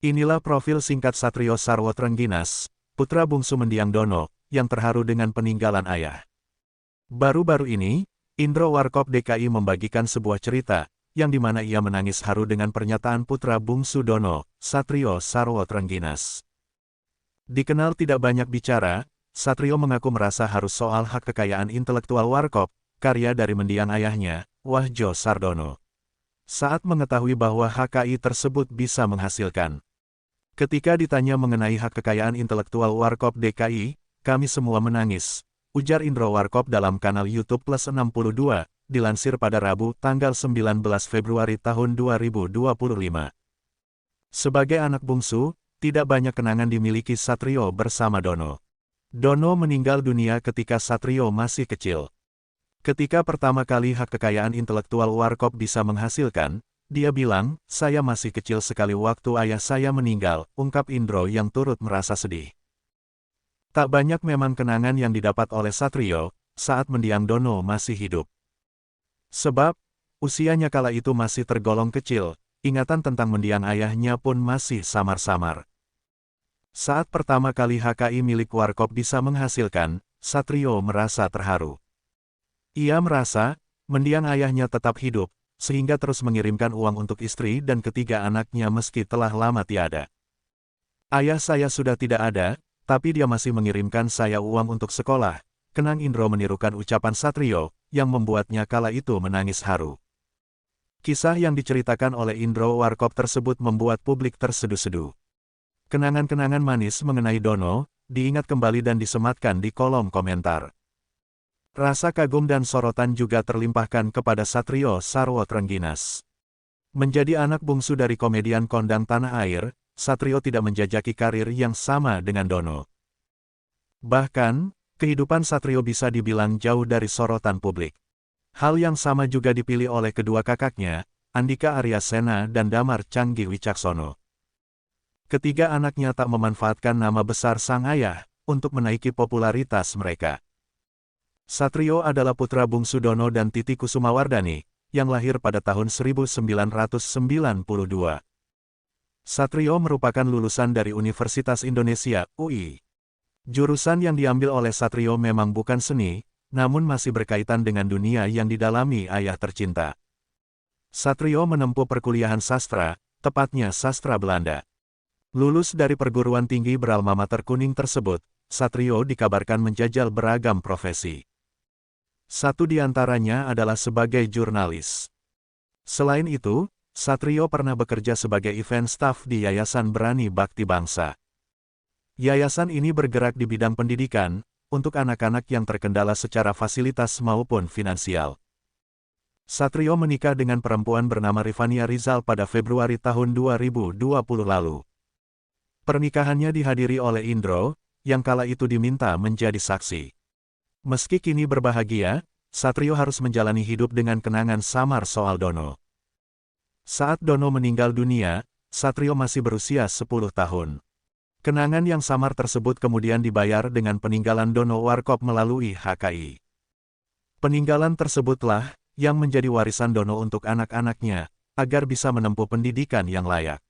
Inilah profil singkat Satrio Sarwo Trengginas, putra bungsu mendiang Dono, yang terharu dengan peninggalan ayah. Baru-baru ini, Indro Warkop DKI membagikan sebuah cerita, yang dimana ia menangis haru dengan pernyataan putra bungsu Dono, Satrio Sarwo Trengginas. Dikenal tidak banyak bicara, Satrio mengaku merasa haru soal hak kekayaan intelektual Warkop, karya dari mendiang ayahnya, Wahjo Sardono. Saat mengetahui bahwa HKI tersebut bisa menghasilkan. Ketika ditanya mengenai hak kekayaan intelektual Warkop DKI, kami semua menangis, ujar Indro Warkop dalam kanal YouTube Plus 62, dilansir pada Rabu tanggal 19 Februari tahun 2025. Sebagai anak bungsu, tidak banyak kenangan dimiliki Satrio bersama Dono. Dono meninggal dunia ketika Satrio masih kecil. Ketika pertama kali hak kekayaan intelektual Warkop bisa menghasilkan, dia bilang, "Saya masih kecil sekali waktu ayah saya meninggal," ungkap Indro yang turut merasa sedih. Tak banyak memang kenangan yang didapat oleh Satrio, saat mendiang Dono masih hidup. Sebab, usianya kala itu masih tergolong kecil, ingatan tentang mendiang ayahnya pun masih samar-samar. Saat pertama kali HKI milik Warkop bisa menghasilkan, Satrio merasa terharu. Ia merasa, mendiang ayahnya tetap hidup, sehingga terus mengirimkan uang untuk istri dan ketiga anaknya meski telah lama tiada. "Ayah saya sudah tidak ada, tapi dia masih mengirimkan saya uang untuk sekolah," kenang Indro menirukan ucapan Satrio, yang membuatnya kala itu menangis haru. Kisah yang diceritakan oleh Indro Warkop tersebut membuat publik terseduh-seduh. Kenangan-kenangan manis mengenai Dono, diingat kembali dan disematkan di kolom komentar. Rasa kagum dan sorotan juga terlimpahkan kepada Satrio Sarwo Trengginas. Menjadi anak bungsu dari komedian kondang tanah air, Satrio tidak menjajaki karir yang sama dengan Dono. Bahkan, kehidupan Satrio bisa dibilang jauh dari sorotan publik. Hal yang sama juga dipilih oleh kedua kakaknya, Andika Aryasena dan Damar Canggi Wicaksono. Ketiga anaknya tak memanfaatkan nama besar sang ayah, untuk menaiki popularitas mereka. Satrio adalah putra bungsu Dono dan Titi Kusumawardhani, yang lahir pada tahun 1992. Satrio merupakan lulusan dari Universitas Indonesia, UI. Jurusan yang diambil oleh Satrio memang bukan seni, namun masih berkaitan dengan dunia yang didalami ayah tercinta. Satrio menempuh perkuliahan sastra, tepatnya sastra Belanda. Lulus dari perguruan tinggi beralma mater kuning tersebut, Satrio dikabarkan menjajal beragam profesi. Satu di antaranya adalah sebagai jurnalis. Selain itu, Satrio pernah bekerja sebagai event staff di Yayasan Berani Bakti Bangsa. Yayasan ini bergerak di bidang pendidikan, untuk anak-anak yang terkendala secara fasilitas maupun finansial. Satrio menikah dengan perempuan bernama Rifania Rizal pada Februari tahun 2020 lalu. Pernikahannya dihadiri oleh Indro, yang kala itu diminta menjadi saksi. Meski kini berbahagia, Satrio harus menjalani hidup dengan kenangan samar soal Dono. Saat Dono meninggal dunia, Satrio masih berusia 10 tahun. Kenangan yang samar tersebut kemudian dibayar dengan peninggalan Dono Warkop melalui HKI. Peninggalan tersebutlah, yang menjadi warisan Dono untuk anak-anaknya, agar bisa menempuh pendidikan yang layak.